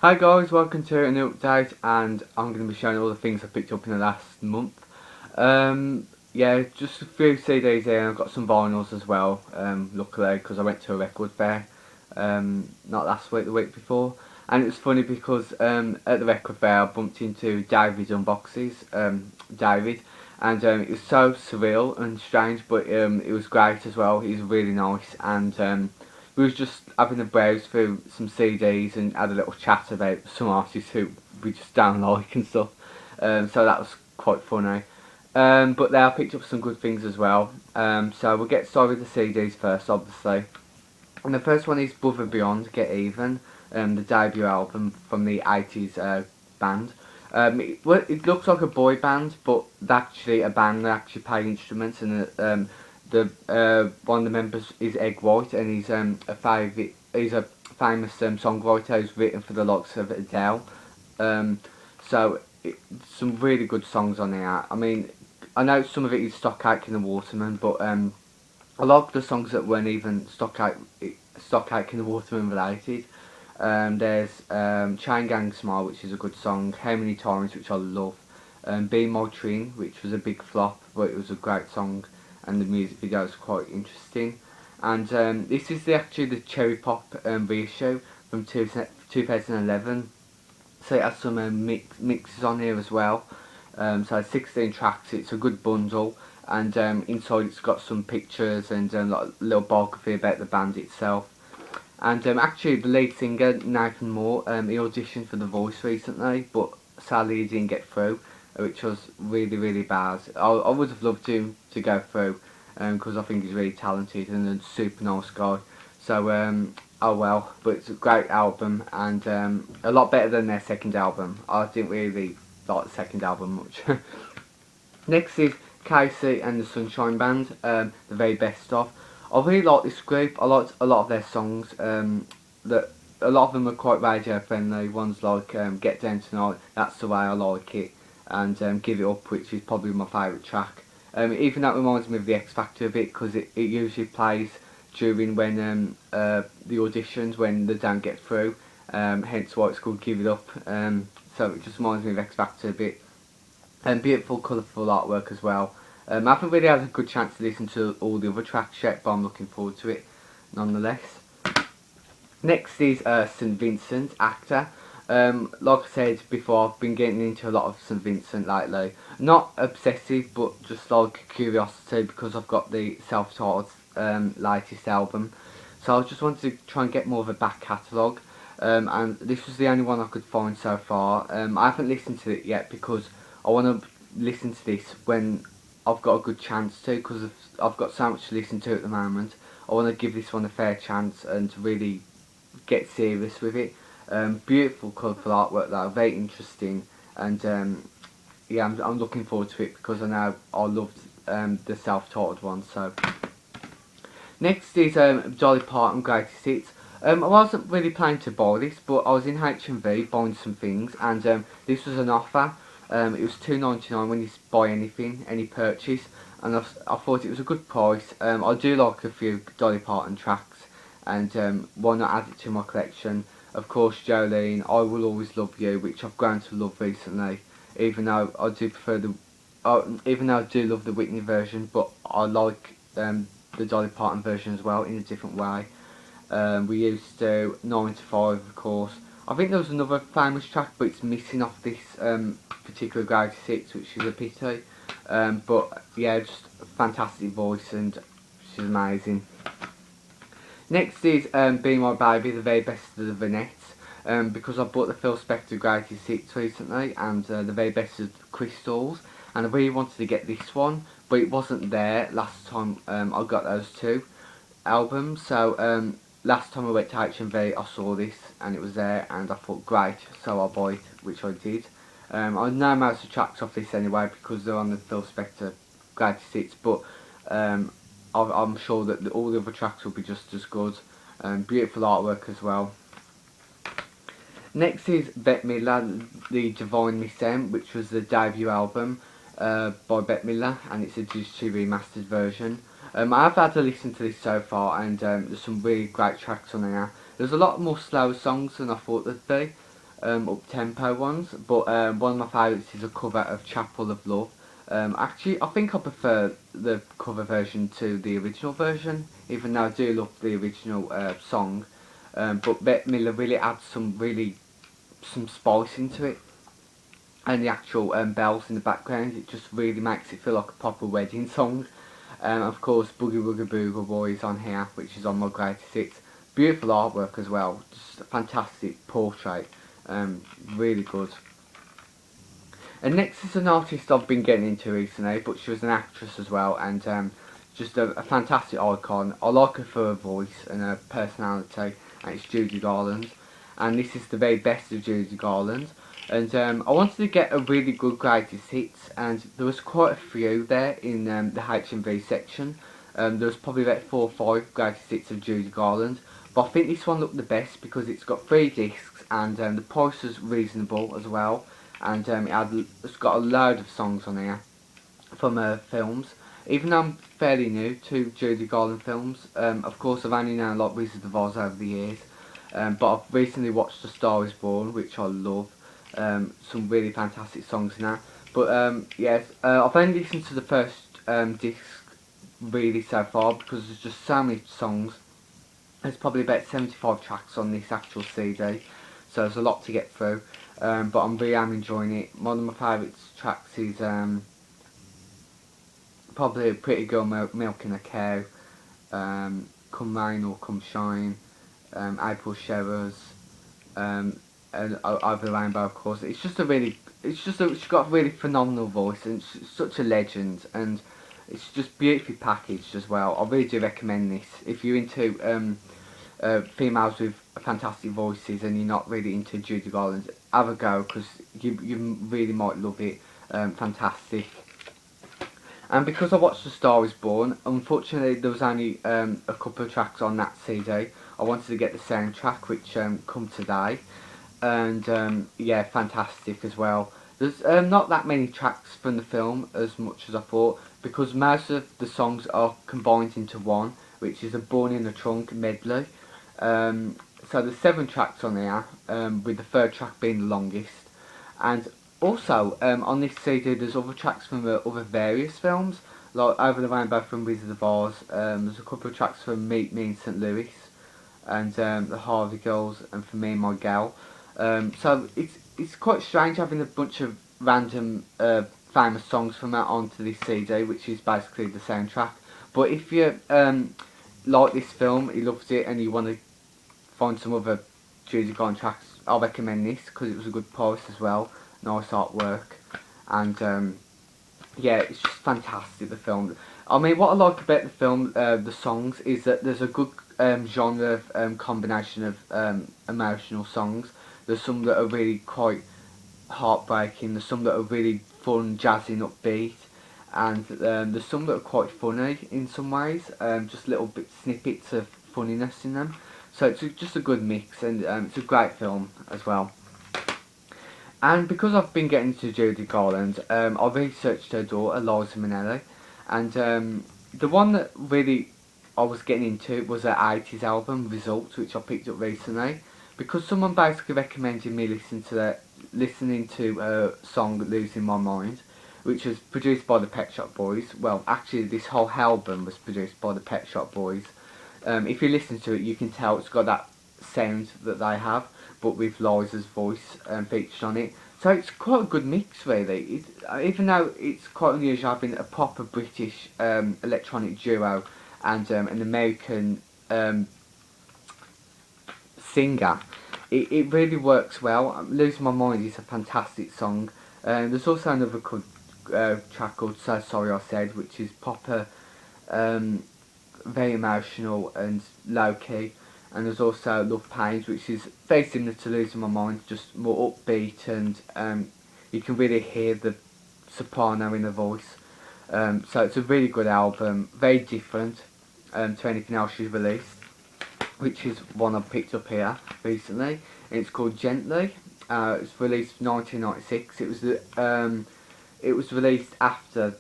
Hi guys, welcome to a new update, and I'm going to be showing all the things I picked up in the last month. Yeah, just a few CDs here, and I've got some vinyls as well, luckily, because I went to a record fair, not last week, the week before. And it was funny because at the record fair I bumped into David Unboxes, David, and it was so surreal and strange, but it was great as well. He was really nice, and we was just having a browse through some CDs and had a little chat about some artists who we just don't like and stuff. So that was quite funny. But they I picked up some good things as well. So we'll get started with the CDs first, obviously. And the first one is Above and Beyond, Get Even, the debut album from the 80s band. It looks like a boy band, but they're actually a band. They actually play instruments, and the one of the members is Egg White, and he's a famous songwriter who's written for the likes of Adele. Um, some really good songs on there. I mean, I know some of it is Stock Aitken and Waterman, but a lot of the songs that weren't even Stock Aitken and Waterman related. There's Chain Gang Smile, which is a good song. How Many Times, which I love. Be My Train, which was a big flop, but it was a great song, and the music video is quite interesting. And this is actually the Cherry Pop reissue from 2011. So it has some mixes on here as well. So it's 16 tracks. It's a good bundle, and inside it's got some pictures and like a little biography about the band itself. And actually, the lead singer Nathan Moore, he auditioned for The Voice recently, but sadly he didn't get through, which was really bad. I would have loved him to go through, because I think he's really talented and a super nice guy. So oh well, but it's a great album, and a lot better than their second album. I didn't really like the second album much. Next is Casey and the Sunshine Band, the very best of. I really like this group. I liked a lot of their songs. That a lot of them are quite radio friendly. Ones like Get Down Tonight, That's the Way I Like It, and Give It Up, which is probably my favourite track. Even that reminds me of the X Factor a bit, because it usually plays during when the auditions, when they don't get through. Hence why it's called Give It Up. So it just reminds me of X Factor a bit. And beautiful, colourful artwork as well. I haven't really had a good chance to listen to all the other tracks yet, but I'm looking forward to it nonetheless. Next is St Vincent, Actor. Like I said before, I've been getting into a lot of St Vincent lately. Not obsessive, but just like curiosity, because I've got the self-titled latest album. So I just wanted to try and get more of a back catalogue. And this was the only one I could find so far. I haven't listened to it yet because I want to listen to this when I've got a good chance to, because I've got so much to listen to at the moment. I want to give this one a fair chance and really get serious with it. Beautiful, colourful artwork though, very interesting, and yeah, I'm looking forward to it because I know I loved the self-titled one. So next is Dolly Parton Greatest Hits. I wasn't really planning to buy this, but I was in HMV buying some things, and this was an offer. It was £2.99 when you buy anything, any purchase, and I thought it was a good price. I do like a few Dolly Parton tracks, and why not add it to my collection? Of course, Jolene, I Will Always Love You, which I've grown to love recently, even though I do prefer even though I do love the Whitney version, but I like the Dolly Parton version as well in a different way. We used to 9 to 5, of course. I think there was another famous track, but it's missing off this particular Greatest Hits, which is a pity. But yeah, just a fantastic voice, and she's amazing. Next is Be My Baby, the very best of the Venettes, because I bought the Phil Spector Greatest Hits recently, and the very best of the Crystals, and I really wanted to get this one, but it wasn't there last time I got those two albums. So last time I went to HMV, I saw this and it was there, and I thought great, so I'll buy it, which I did. I know most of the tracks off this anyway because they're on the Phil Spector Greatest Hits, but I'm sure that all the other tracks will be just as good. Beautiful artwork as well. Next is Bette Midler, The Divine Miss M, which was the debut album by Bette Midler, and it's a digitally remastered version. I've had to listen to this so far, and there's some really great tracks on there. There's a lot more slower songs than I thought there'd be, up-tempo ones, but one of my favourites is a cover of Chapel of Love. Actually, I think I prefer the cover version to the original version, even though I do love the original song. But Bette Midler really adds some spice into it, and the actual bells in the background, it just really makes it feel like a proper wedding song. Of course, Boogie Woogie Boogie Boy is on here, which is on my greatest hits. Beautiful artwork as well, just a fantastic portrait, really good. And next is an artist I've been getting into recently, but she was an actress as well, and just a fantastic icon. I like her for her voice and her personality, and it's Judy Garland. And this is the very best of Judy Garland. And I wanted to get a really good greatest hits, and there was quite a few there in the HMV section. There was probably about 4 or 5 greatest hits of Judy Garland, but I think this one looked the best because it's got 3 discs, and the price was reasonable as well, and it's got a load of songs on here from her films. Even though I'm fairly new to Judy Garland films, of course I've only known like Wizard of Oz over the years, but I've recently watched A Star Is Born, which I love. Some really fantastic songs in that. But yes, I've only listened to the first disc really so far because there's just so many songs. There's probably about 75 tracks on this actual CD, so there's a lot to get through. But I'm really enjoying it. One of my favourite tracks is probably Pretty Girl Milking a Cow, Come Rain or Come Shine, April Showers, and Over the Rainbow, of course. She's got a really phenomenal voice, and she's such a legend, and it's just beautifully packaged as well. I really do recommend this if you're into females with fantastic voices and you're not really into Judy Garland. Have a go because you really might love it. Fantastic. And because I watched The Star Is Born, unfortunately there was only a couple of tracks on that CD. I wanted to get the soundtrack, which come today, and yeah, fantastic as well. There's not that many tracks from the film as much as I thought, because most of the songs are combined into one, which is a Born in the Trunk medley. So there's 7 tracks on here, with the third track being the longest. And also, on this CD there's other tracks from other various films, like Over the Rainbow from Wizard of Oz, there's a couple of tracks from Meet Me in St. Louis, and the Harvey Girls, and For Me and My Gal. So it's quite strange having a bunch of random famous songs from that onto this CD, which is basically the soundtrack. But if you like this film, you loved it, and you want to find some other Judy Garland tracks, I'll recommend this because it was a good price as well, nice artwork, and yeah, it's just fantastic, the film. I mean, what I like about the film, the songs, is that there's a good genre combination of emotional songs. There's some that are really quite heartbreaking, there's some that are really fun, jazzy and upbeat, and there's some that are quite funny in some ways, just little bit snippets of funniness in them. So it's just a good mix, and it's a great film as well. And because I've been getting to Judy Garland, I've researched her daughter, Liza Minnelli, and the one that really I was getting into was her 80s album, Results, which I picked up recently, because someone basically recommended me listening to a song, Losing My Mind, which was produced by the Pet Shop Boys. Well, actually this whole album was produced by the Pet Shop Boys. If you listen to it, you can tell it's got that sound that they have, but with Liza's voice featured on it. So it's quite a good mix, really. Even though it's quite unusual having a proper British electronic duo and an American singer, it really works well. Losing My Mind is a fantastic song. There's also another track called So Sorry I Said, which is proper, very emotional and low key. And there's also Love Pains, which is very similar to Losing My Mind, just more upbeat, and you can really hear the soprano in the voice. So it's a really good album, very different to anything else she's released, which is one I've picked up here recently. And it's called Gently. It's released 1996. It was released after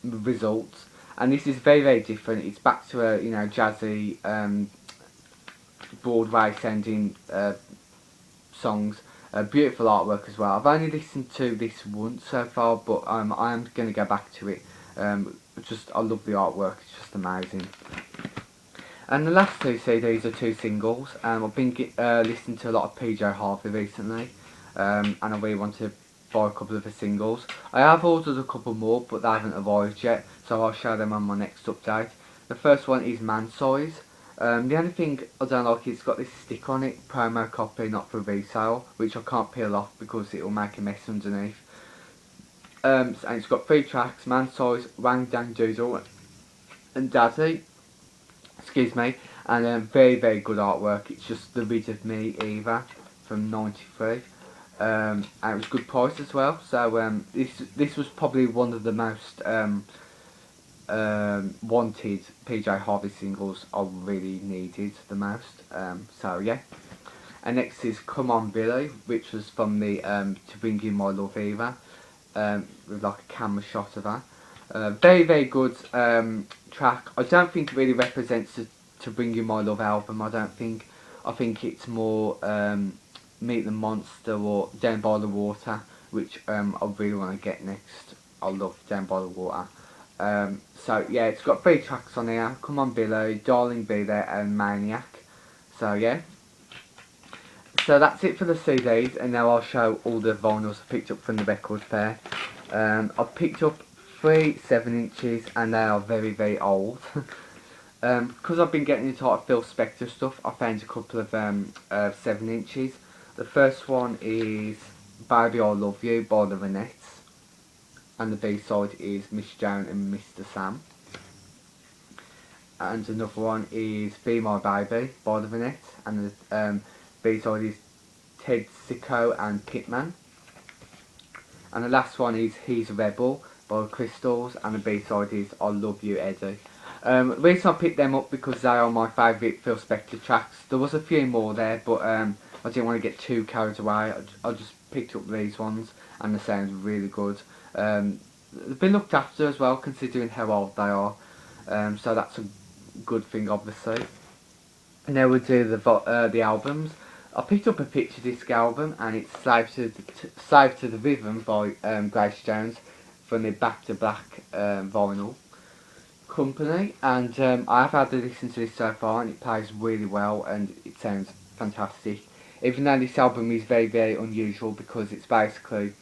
Results, and this is very different. It's back to a jazzy Broadway sounding songs, beautiful artwork as well. I've only listened to this once so far, but I am going to go back to it. I love the artwork, it's just amazing. And the last two CDs are two singles. I've been listening to a lot of PJ Harvey recently, and I really want to buy a couple of the singles. I have ordered a couple more, but they haven't arrived yet, so I'll show them on my next update. The first one is Man Size. The only thing I don't like is it's got this stick on it, promo copy, not for resale, which I can't peel off because it will make a mess underneath. And it's got 3 tracks: Man Size, Wang Dang Doodle, and Daddy. Excuse me. And very, very good artwork. It's just The Rid of Me Eva from '93. And it was good price as well. So this was probably one of the most wanted PJ Harvey singles I really needed the most. So yeah. And next is Come On Billy, which was from the To Bring You My Love Eva, with like a camera shot of her. Very, very good track. I don't think it really represents the To Bring You My Love album. I think it's more Meet the Monster or Down by the Water, which I really want to get next. I love Down by the Water. So yeah, it's got 3 tracks on here: Come On Billy, Darling Be There, and Maniac. So yeah. So that's it for the CDs, and now I'll show all the vinyls I picked up from the record fair. I've picked up 3 7-inches, and they are very, very old. Because I've been getting into like Phil Spector stuff, I found a couple of 7-inches. The first one is Baby I Love You by the Ronettes, and the B-side is Miss Joan and Mr Sam. And another one is Be My Baby by the Ronettes, and the B-side is Ted Sicko and Pitman. And the last one is He's a Rebel by the Crystals, and the B-side is I Love You Eddie. The reason I picked them up because they are my favourite Phil Spector tracks. There was a few more there, but I didn't want to get too carried away. I just picked up these ones, and they sound really good. They've been looked after as well, considering how old they are. So that's a good thing, obviously. Now we'll do the albums. I picked up a picture disc album, and it's Slave to the Rhythm by Grace Jones from the Back to Black vinyl company, and I have had to listen to this so far, and it plays really well, and it sounds fantastic. Even though this album is very, very unusual because it's basically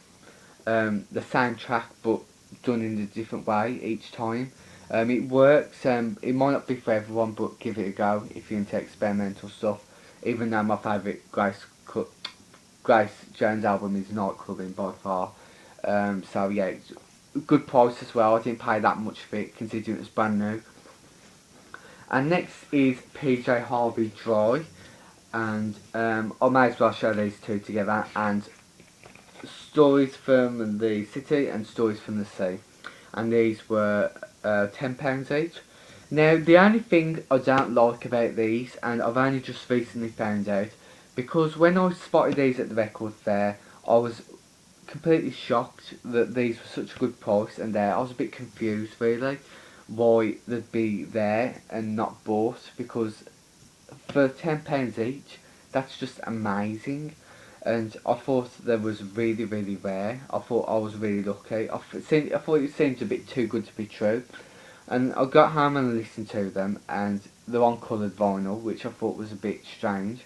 the same track but done in a different way each time. It works. It might not be for everyone, but give it a go if you're into experimental stuff. Even though my favourite Grace Jones album is Nightclubbing by far. So yeah, it's a good price as well. I didn't pay that much for it considering it was brand new. And next is PJ Harvey Dry, and I may as well show these two together. And Stories from the City and Stories from the Sea, and these were £10 each. Now the only thing I don't like about these, and I've only just recently found out, because when I spotted these at the record fair, I was completely shocked that these were such a good price, and I was a bit confused really why they'd be there and not bought, because for £10 each, that's just amazing. And I thought they was really, really rare. I thought I was really lucky. I thought it seemed a bit too good to be true. And I got home and listened to them, and they're on coloured vinyl, which I thought was a bit strange.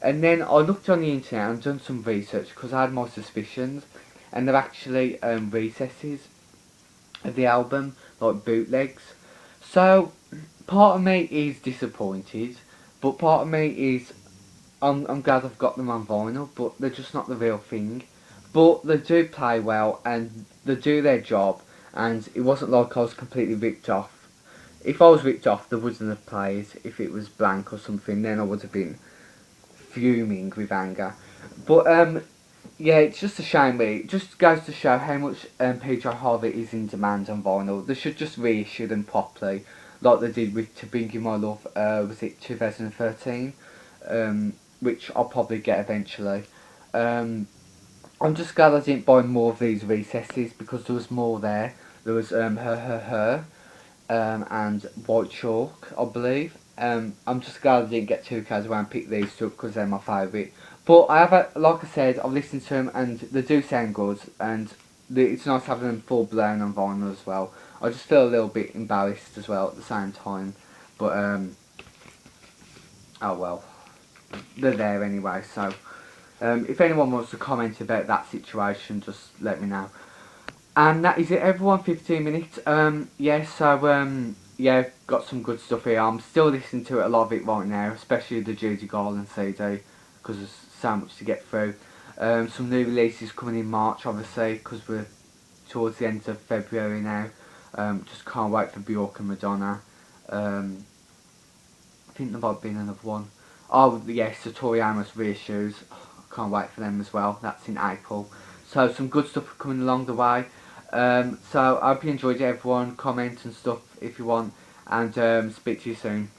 And then I looked on the internet and done some research because I had my suspicions, and they're actually recesses of the album, like bootlegs. So part of me is disappointed, but part of me is I'm glad I've got them on vinyl, but they're just not the real thing. But they do play well, and they do their job, and it wasn't like I was completely ripped off. If I was ripped off, they wouldn't have played. If it was blank or something, then I would have been fuming with anger. But yeah, it's just a shame really. It just goes to show how much PJ Harvey is in demand on vinyl. They should just reissue them properly, like they did with To Bring You My Love, was it 2013? Which I'll probably get eventually. I'm just glad I didn't buy more of these recesses, because there was more there. There was Her, and White Chalk, I believe. I'm just glad I didn't get too carried away and pick these two because they're my favourite. But I have, like I said, I've listened to them and they do sound good, and it's nice having them full blown on vinyl as well. I just feel a little bit embarrassed as well at the same time, but oh well, they're there anyway. So if anyone wants to comment about that situation, just let me know. And that is it, everyone. 15 minutes. Yeah, got some good stuff here. I'm still listening to it, a lot of it right now, especially the Judy Garland CD, because there's so much to get through. Some new releases coming in March, obviously, because we're towards the end of February now. Just can't wait for Bjork and Madonna. I think there might be another one. Oh yes, the Tori Amos reissues. Can't wait for them as well. That's in April. So some good stuff coming along the way. So I hope you enjoyed it, everyone. Comment and stuff if you want, and speak to you soon.